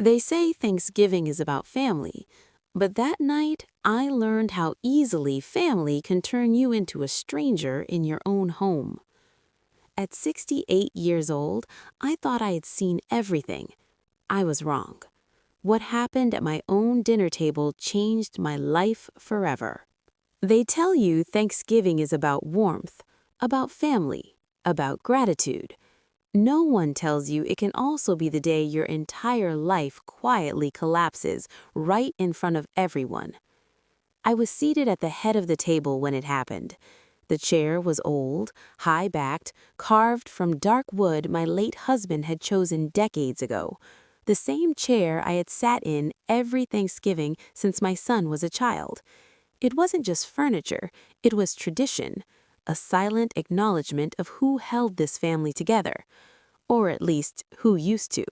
They say Thanksgiving is about family, but that night I learned how easily family can turn you into a stranger in your own home. At 68 years old, I thought I had seen everything. I was wrong. What happened at my own dinner table changed my life forever. They tell you Thanksgiving is about warmth, about family, about gratitude. No one tells you it can also be the day your entire life quietly collapses right in front of everyone. I was seated at the head of the table when it happened. The chair was old, high-backed, carved from dark wood my late husband had chosen decades ago. The same chair I had sat in every Thanksgiving since my son was a child. It wasn't just furniture, it was tradition, a silent acknowledgement of who held this family together, or at least who used to.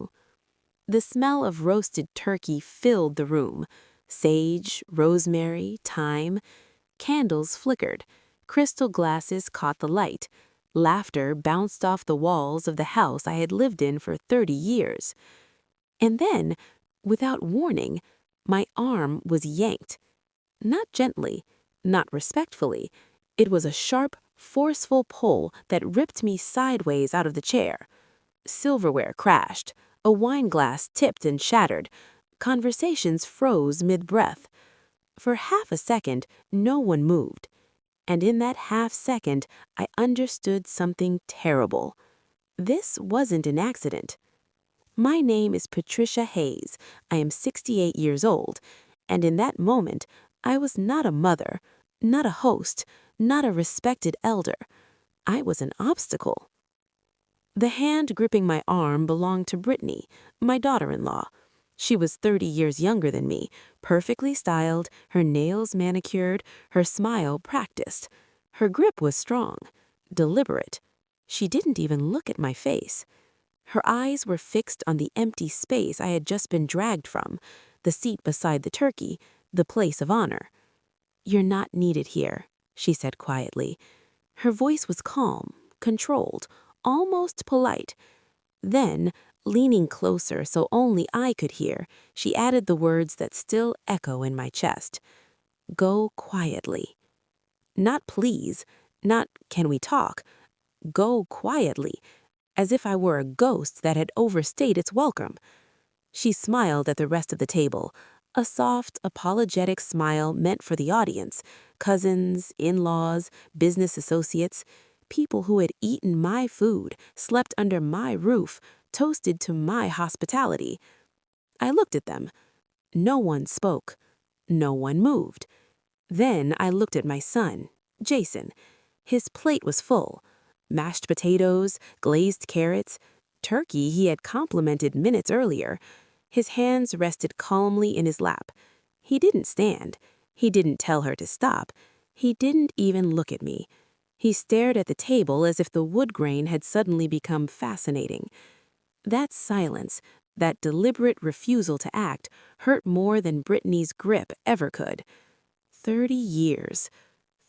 The smell of roasted turkey filled the room. Sage, rosemary, thyme. Candles flickered. Crystal glasses caught the light. Laughter bounced off the walls of the house I had lived in for 30 years. And then, without warning, my arm was yanked. Not gently, not respectfully. It was a sharp, forceful pull that ripped me sideways out of the chair. Silverware crashed. A wine glass tipped and shattered. Conversations froze mid-breath. For half a second, no one moved. And in that half second, I understood something terrible. This wasn't an accident. My name is Patricia Hayes. I am 68 years old. And in that moment, I was not a mother, not a host, not a respected elder. I was an obstacle. The hand gripping my arm belonged to Brittany, my daughter-in-law. She was 30 years younger than me, perfectly styled, her nails manicured, her smile practiced. Her grip was strong, deliberate. She didn't even look at my face. Her eyes were fixed on the empty space I had just been dragged from, the seat beside the turkey, the place of honor. "You're not needed here," she said quietly. Her voice was calm, controlled, almost polite. Then, leaning closer so only I could hear, she added the words that still echo in my chest. "Go quietly." Not please, not can we talk. Go quietly, as if I were a ghost that had overstayed its welcome. She smiled at the rest of the table, a soft, apologetic smile meant for the audience, cousins, in-laws, business associates, people who had eaten my food, slept under my roof, toasted to my hospitality. I looked at them. No one spoke. No one moved. Then I looked at my son, Jason. His plate was full. Mashed potatoes, glazed carrots, turkey he had complimented minutes earlier. His hands rested calmly in his lap. He didn't stand. He didn't tell her to stop. He didn't even look at me. He stared at the table as if the wood grain had suddenly become fascinating. That silence, that deliberate refusal to act, hurt more than Brittany's grip ever could. 30 years.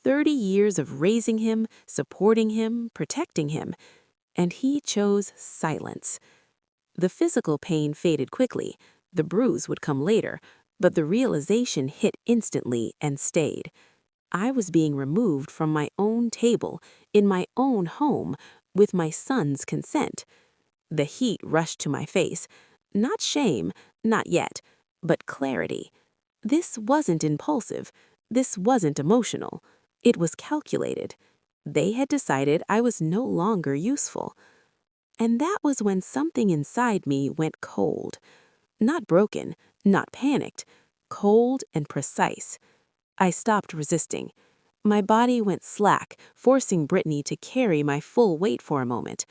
30 years of raising him, supporting him, protecting him. And he chose silence. The physical pain faded quickly. The bruise would come later, but the realization hit instantly and stayed. I was being removed from my own table, in my own home, with my son's consent. The heat rushed to my face. Not shame, not yet, but clarity. This wasn't impulsive. This wasn't emotional. It was calculated. They had decided I was no longer useful. And that was when something inside me went cold. Not broken, not panicked, cold and precise. I stopped resisting. My body went slack, forcing Brittany to carry my full weight for a moment.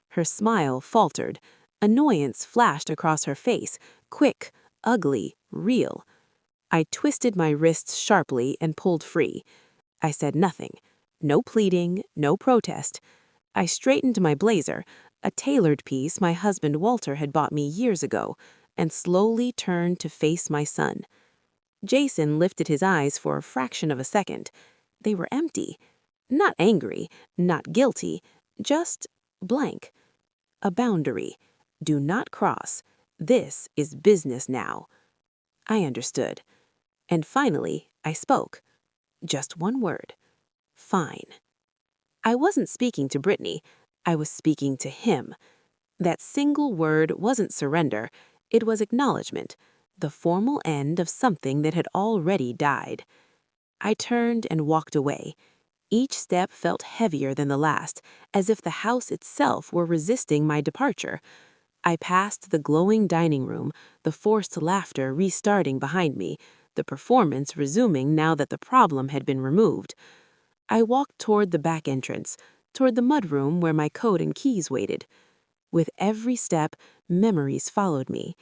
Her smile faltered. Annoyance flashed across her face, quick, ugly, real. I twisted my wrists sharply and pulled free. I said nothing. No pleading, no protest. I straightened my blazer, a tailored piece my husband Walter had bought me years ago, and slowly turned to face my son. Jason lifted his eyes for a fraction of a second. They were empty. Not angry, not guilty, just blank. A boundary. Do not cross. This is business now. I understood. And finally, I spoke. Just one word. Fine. I wasn't speaking to Brittany. I was speaking to him. That single word wasn't surrender. It was acknowledgement, the formal end of something that had already died. I turned and walked away. Each step felt heavier than the last, as if the house itself were resisting my departure. I passed the glowing dining room, the forced laughter restarting behind me, the performance resuming now that the problem had been removed. I walked toward the back entrance, toward the mudroom where my coat and keys waited. With every step, memories followed me.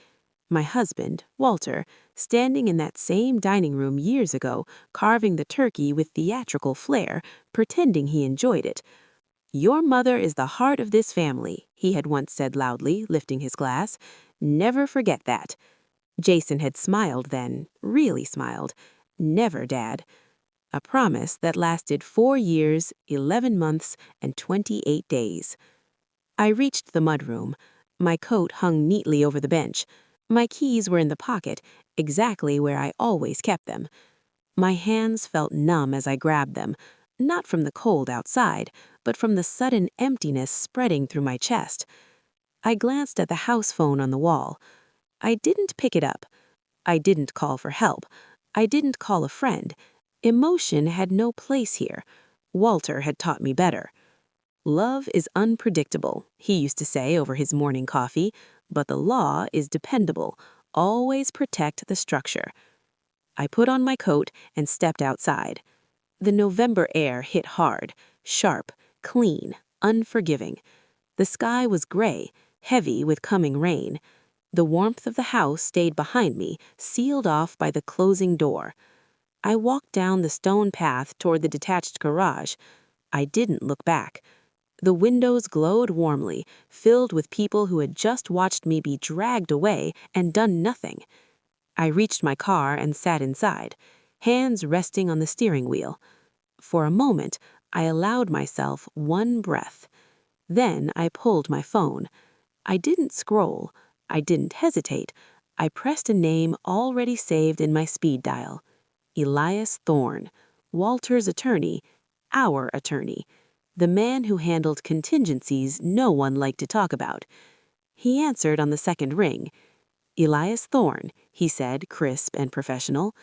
My husband, Walter, standing in that same dining room years ago, carving the turkey with theatrical flair, pretending he enjoyed it. "Your mother is the heart of this family," he had once said loudly, lifting his glass. "Never forget that." Jason had smiled then, really smiled. "Never, Dad." A promise that lasted 4 years, 11 months, and 28 days. I reached the mudroom. My coat hung neatly over the bench. My keys were in the pocket, exactly where I always kept them. My hands felt numb as I grabbed them, not from the cold outside, but from the sudden emptiness spreading through my chest. I glanced at the house phone on the wall. I didn't pick it up. I didn't call for help. I didn't call a friend. Emotion had no place here. Walter had taught me better. "Love is unpredictable," he used to say over his morning coffee, "but the law is dependable. Always protect the structure." I put on my coat and stepped outside. The November air hit hard, sharp, clean, unforgiving. The sky was gray, heavy with coming rain. The warmth of the house stayed behind me, sealed off by the closing door. I walked down the stone path toward the detached garage. I didn't look back. The windows glowed warmly, filled with people who had just watched me be dragged away and done nothing. I reached my car and sat inside, hands resting on the steering wheel. For a moment, I allowed myself one breath. Then I pulled my phone. I didn't scroll. I didn't hesitate. I pressed a name already saved in my speed dial. Elias Thorne, Walter's attorney, our attorney, the man who handled contingencies no one liked to talk about. He answered on the second ring. "Elias Thorne," he said, crisp and professional.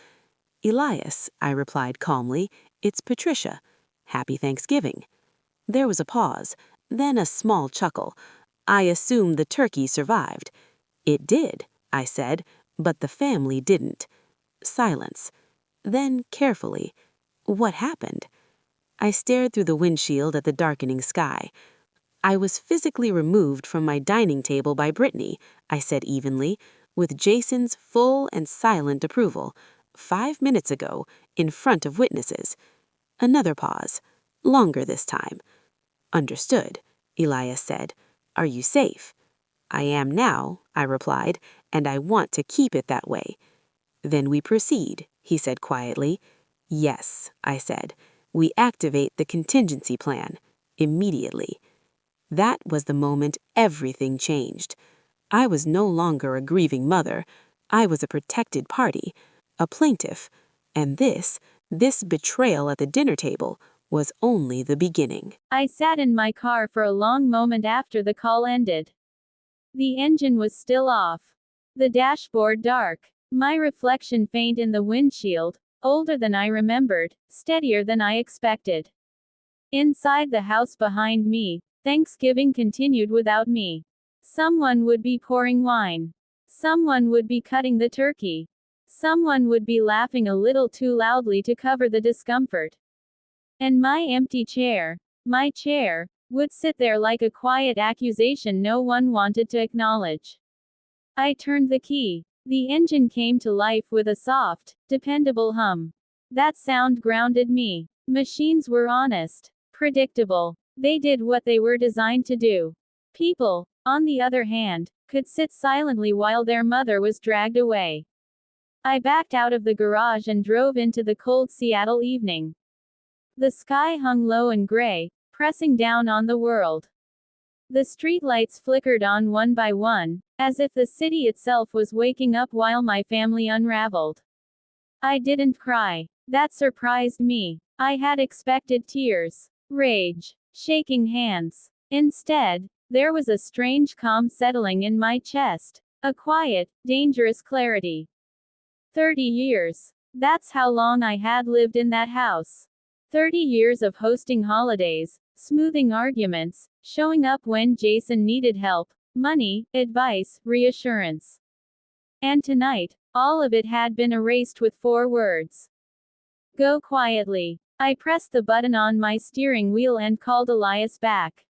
"Elias," I replied calmly, "it's Patricia. Happy Thanksgiving." There was a pause, then a small chuckle. "I assume the turkey survived." "It did," I said, "but the family didn't." Silence. Then, carefully, "What happened?" I stared through the windshield at the darkening sky. "I was physically removed from my dining table by Brittany," I said evenly, with Jason's full and silent approval, 5 minutes ago, in front of witnesses. Another pause. Longer this time. "Understood," Elias said. "Are you safe?" "I am now," I replied, "and I want to keep it that way." "Then we proceed," he said quietly. "Yes," I said. "We activate the contingency plan. Immediately." That was the moment everything changed. I was no longer a grieving mother. I was a protected party, a plaintiff. And this betrayal at the dinner table, was only the beginning. I sat in my car for a long moment after the call ended. The engine was still off. The dashboard dark. My reflection faint in the windshield, older than I remembered, steadier than I expected. Inside the house behind me, Thanksgiving continued without me. Someone would be pouring wine. Someone would be cutting the turkey. Someone would be laughing a little too loudly to cover the discomfort. And my empty chair, my chair, would sit there like a quiet accusation no one wanted to acknowledge. I turned the key. The engine came to life with a soft, dependable hum. That sound grounded me. Machines were honest, predictable. They did what they were designed to do. People, on the other hand, could sit silently while their mother was dragged away. I backed out of the garage and drove into the cold Seattle evening. The sky hung low and gray, pressing down on the world. The streetlights flickered on one by one, as if the city itself was waking up while my family unraveled. I didn't cry. That surprised me. I had expected tears, rage, shaking hands. Instead, there was a strange calm settling in my chest, a quiet, dangerous clarity. 30 years. That's how long I had lived in that house. 30 years of hosting holidays, smoothing arguments, showing up when Jason needed help, money, advice, reassurance. And tonight, all of it had been erased with 4 words. Go quietly. I pressed the button on my steering wheel and called Elias back.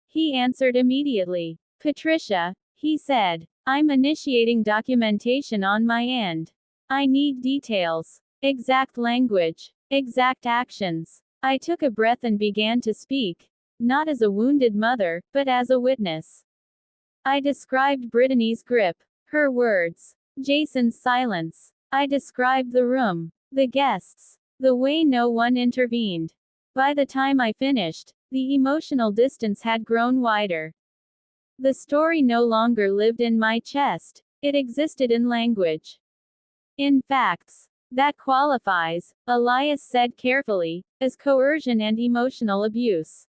He answered immediately. Patricia, he said, I'm initiating documentation on my end. I need details. Exact language. Exact actions. I took a breath and began to speak, not as a wounded mother, but as a witness. I described Brittany's grip, her words, Jason's silence. I described the room, the guests, the way no one intervened. By the time I finished, the emotional distance had grown wider. The story no longer lived in my chest, it existed in language. In facts. That qualifies, Elias said carefully, as coercion and emotional abuse.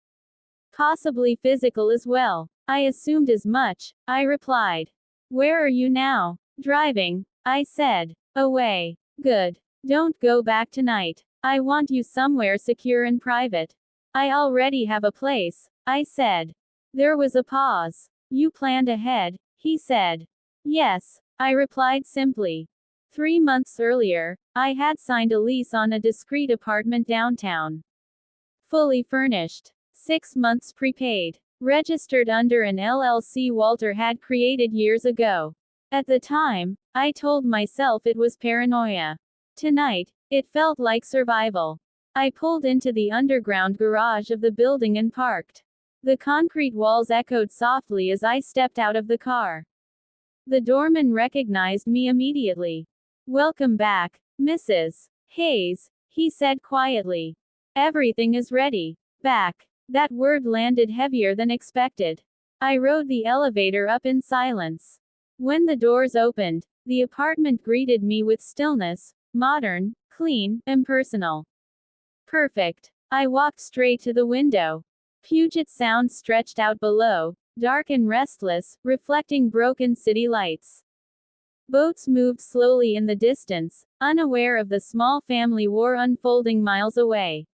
Possibly physical as well. I assumed as much, I replied. Where are you now? Driving, I said. Away. Good. Don't go back tonight. I want you somewhere secure and private. I already have a place, I said. There was a pause. You planned ahead, he said. Yes, I replied simply. 3 months earlier, I had signed a lease on a discreet apartment downtown. Fully furnished. 6 months prepaid. Registered under an LLC Walter had created years ago. At the time, I told myself it was paranoia. Tonight, it felt like survival. I pulled into the underground garage of the building and parked. The concrete walls echoed softly as I stepped out of the car. The doorman recognized me immediately. Welcome back, Mrs. Hayes, he said quietly. Everything is ready. Back. That word landed heavier than expected. I rode the elevator up in silence. When the doors opened, the apartment greeted me with stillness, modern, clean, impersonal. Perfect. I walked straight to the window. Puget Sound stretched out below, dark and restless, reflecting broken city lights. Boats moved slowly in the distance, unaware of the small family war unfolding miles away.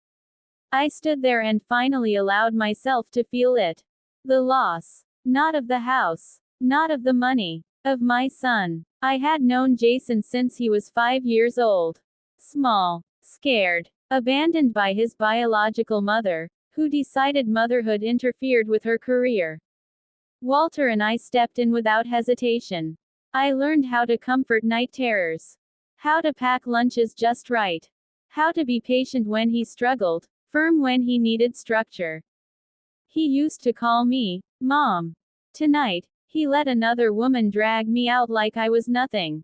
I stood there and finally allowed myself to feel it. The loss. Not of the house. Not of the money. Of my son. I had known Jason since he was 5 years old. Small. Scared. Abandoned by his biological mother, who decided motherhood interfered with her career. Walter and I stepped in without hesitation. I learned how to comfort night terrors. How to pack lunches just right. How to be patient when he struggled, firm when he needed structure. He used to call me, Mom. Tonight, he let another woman drag me out like I was nothing.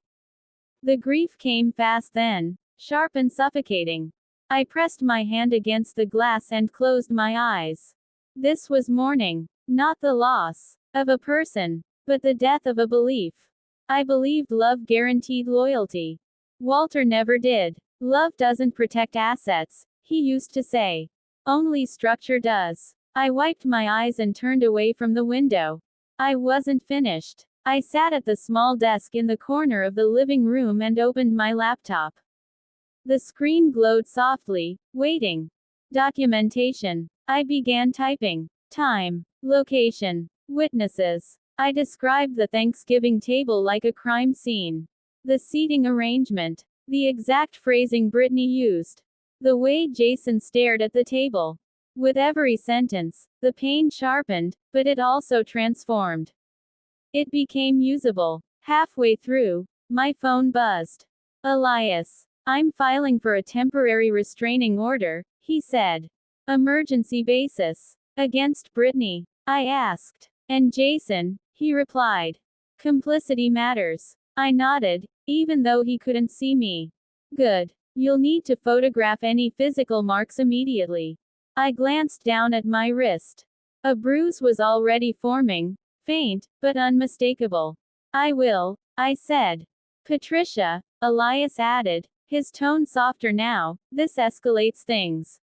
The grief came fast then, sharp and suffocating. I pressed my hand against the glass and closed my eyes. This was mourning, not the loss of a person, but the death of a belief. I believed love guaranteed loyalty. Walter never did. Love doesn't protect assets, he used to say. Only structure does. I wiped my eyes and turned away from the window. I wasn't finished. I sat at the small desk in the corner of the living room and opened my laptop. The screen glowed softly, waiting. Documentation. I began typing. Time. Location. Witnesses. I described the Thanksgiving table like a crime scene. The seating arrangement. The exact phrasing Brittany used. The way Jason stared at the table. With every sentence, the pain sharpened, but it also transformed. It became usable. Halfway through, my phone buzzed. Elias. I'm filing for a temporary restraining order, he said. Emergency basis. Against Brittany. I asked. And Jason, he replied. Complicity matters. I nodded, even though he couldn't see me. Good. You'll need to photograph any physical marks immediately. I glanced down at my wrist. A bruise was already forming, Faint, but unmistakable. I will, I said. Patricia, Elias added, his tone softer now, this escalates things.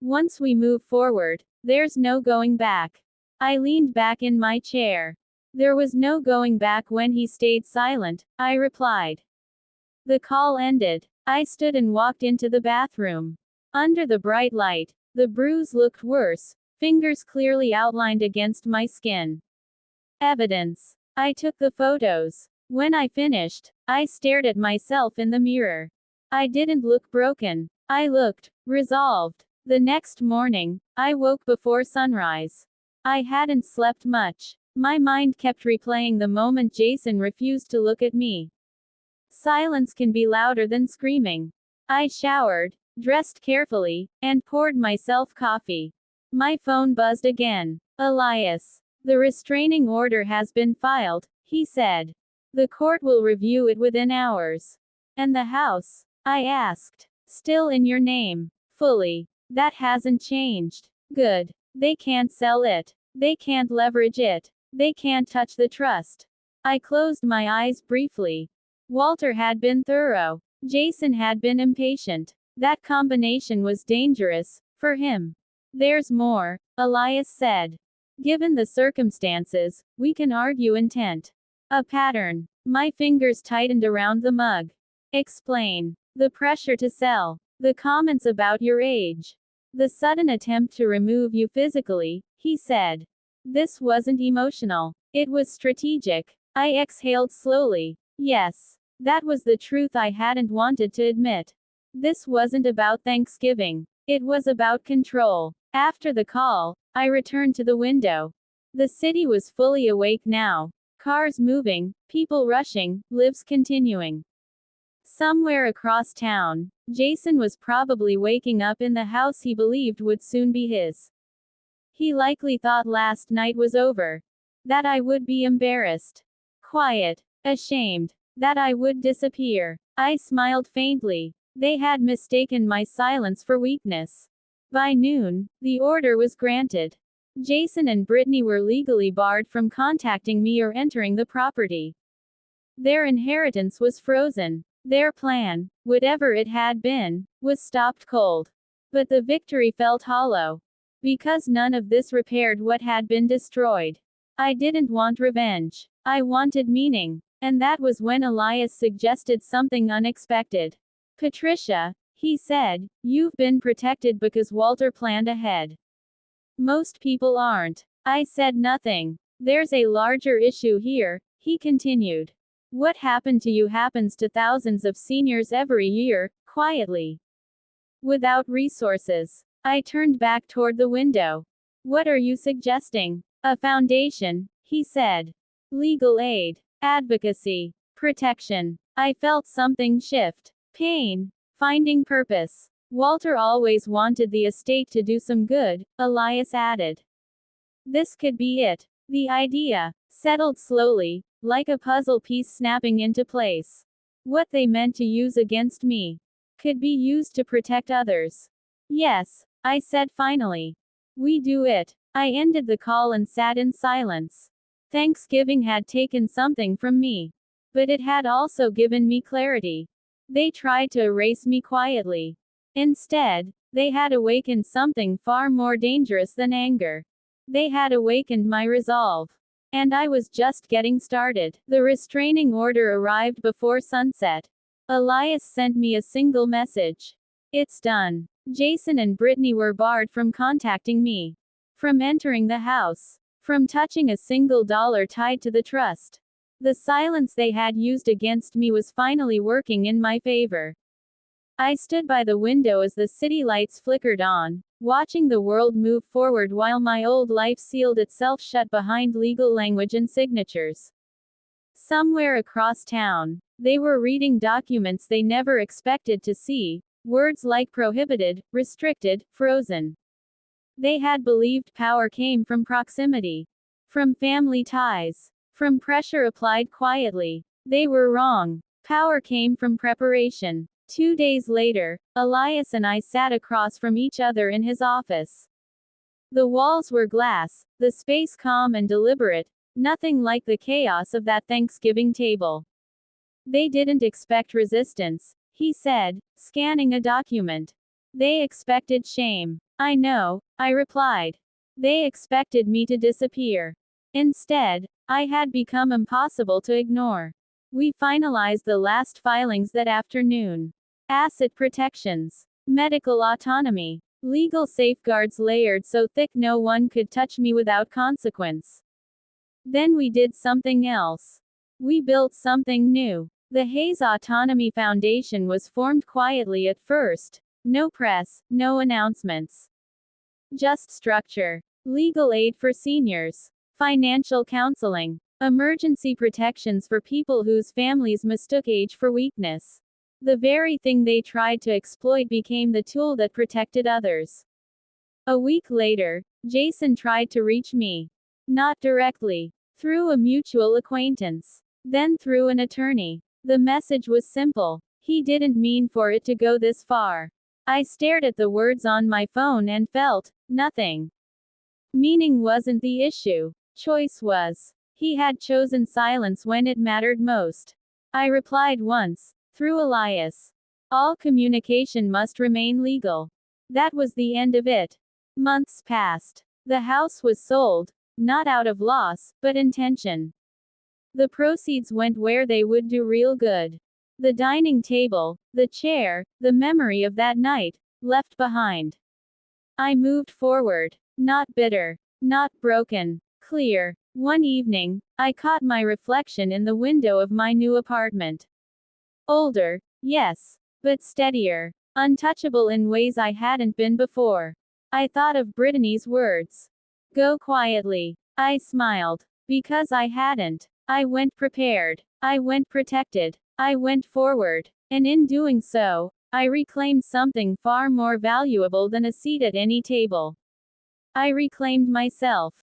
Once we move forward, there's no going back. I leaned back in my chair. There was no going back when he stayed silent, I replied. The call ended. I stood and walked into the bathroom. Under the bright light, the bruise looked worse, fingers clearly outlined against my skin. Evidence. I took the photos. When I finished, I stared at myself in the mirror. I didn't look broken. I looked resolved. The next morning, I woke before sunrise. I hadn't slept much. My mind kept replaying the moment Jason refused to look at me. Silence can be louder than screaming. I showered, dressed carefully, and poured myself coffee. My phone buzzed again. Elias. The restraining order has been filed, he said. The court will review it within hours. And the house? I asked. Still in your name. Fully. That hasn't changed. Good. They can't sell it. They can't leverage it. They can't touch the trust. I closed my eyes briefly. Walter had been thorough. Jason had been impatient. That combination was dangerous, for him. There's more, Elias said. Given the circumstances, we can argue intent. A pattern. My fingers tightened around the mug. Explain. The pressure to sell. The comments about your age. The sudden attempt to remove you physically, he said. This wasn't emotional. It was strategic. I exhaled slowly. Yes. That was the truth I hadn't wanted to admit. This wasn't about Thanksgiving. It was about control. After the call, I returned to the window. The city was fully awake now. Cars moving, people rushing, lives continuing. Somewhere across town, Jason was probably waking up in the house he believed would soon be his. He likely thought last night was over. That I would be embarrassed. Quiet. Ashamed. That I would disappear. I smiled faintly. They had mistaken my silence for weakness. By noon, the order was granted. Jason and Brittany were legally barred from contacting me or entering the property. Their inheritance was frozen. Their plan, whatever it had been, was stopped cold. But the victory felt hollow. Because none of this repaired what had been destroyed. I didn't want revenge. I wanted meaning. And that was when Elias suggested something unexpected. Patricia, he said, you've been protected because Walter planned ahead. Most people aren't. I said nothing. There's a larger issue here, he continued. What happened to you happens to thousands of seniors every year, quietly. Without resources. I turned back toward the window. What are you suggesting? A foundation, he said. Legal aid. Advocacy. Protection. I felt something shift. Pain. Finding purpose. Walter always wanted the estate to do some good, Elias added. This could be it. The idea settled slowly, like a puzzle piece snapping into place. What they meant to use against me could be used to protect others. Yes, I said finally. We do it. I ended the call and sat in silence. Thanksgiving had taken something from me. But it had also given me clarity. They tried to erase me quietly. Instead, they had awakened something far more dangerous than anger. They had awakened my resolve. And I was just getting started. The restraining order arrived before sunset. Elias sent me a single message. It's done. Jason and Brittany were barred from contacting me. From entering the house. From touching a single dollar tied to the trust. The silence they had used against me was finally working in my favor. I stood by the window as the city lights flickered on, watching the world move forward while my old life sealed itself shut behind legal language and signatures. Somewhere across town, they were reading documents they never expected to see, words like prohibited, restricted, frozen. They had believed power came from proximity, from family ties, from pressure applied quietly. They were wrong. Power came from preparation. 2 days later, Elias and I sat across from each other in his office. The walls were glass, the space calm and deliberate, Nothing like the chaos of that Thanksgiving table. They didn't expect resistance, he said, scanning a document. They expected shame. I know, I replied. They expected me to disappear. Instead, I had become impossible to ignore. We finalized the last filings that afternoon. Asset protections, medical autonomy, legal safeguards layered so thick no one could touch me without consequence. Then we did something else. We built something new. The Hayes Autonomy Foundation was formed quietly at first. No press, no announcements. Just structure. Legal aid for seniors. Financial counseling. Emergency protections for people whose families mistook age for weakness. The very thing they tried to exploit became the tool that protected others. A week later, Jason tried to reach me. Not directly. Through a mutual acquaintance. Then through an attorney. The message was simple. He didn't mean for it to go this far. I stared at the words on my phone and felt nothing. Meaning wasn't the issue. Choice was. He had chosen silence when it mattered most. I replied once, through Elias. All communication must remain legal. That was the end of it. Months passed. The house was sold, not out of loss, but intention. The proceeds went where they would do real good. The dining table, the chair, the memory of that night, left behind. I moved forward. Not bitter. Not broken. Clear. One evening, I caught my reflection in the window of my new apartment. Older, yes, but steadier. Untouchable in ways I hadn't been before. I thought of Brittany's words. Go quietly. I smiled. Because I hadn't. I went prepared. I went protected. I went forward. And in doing so, I reclaimed something far more valuable than a seat at any table. I reclaimed myself.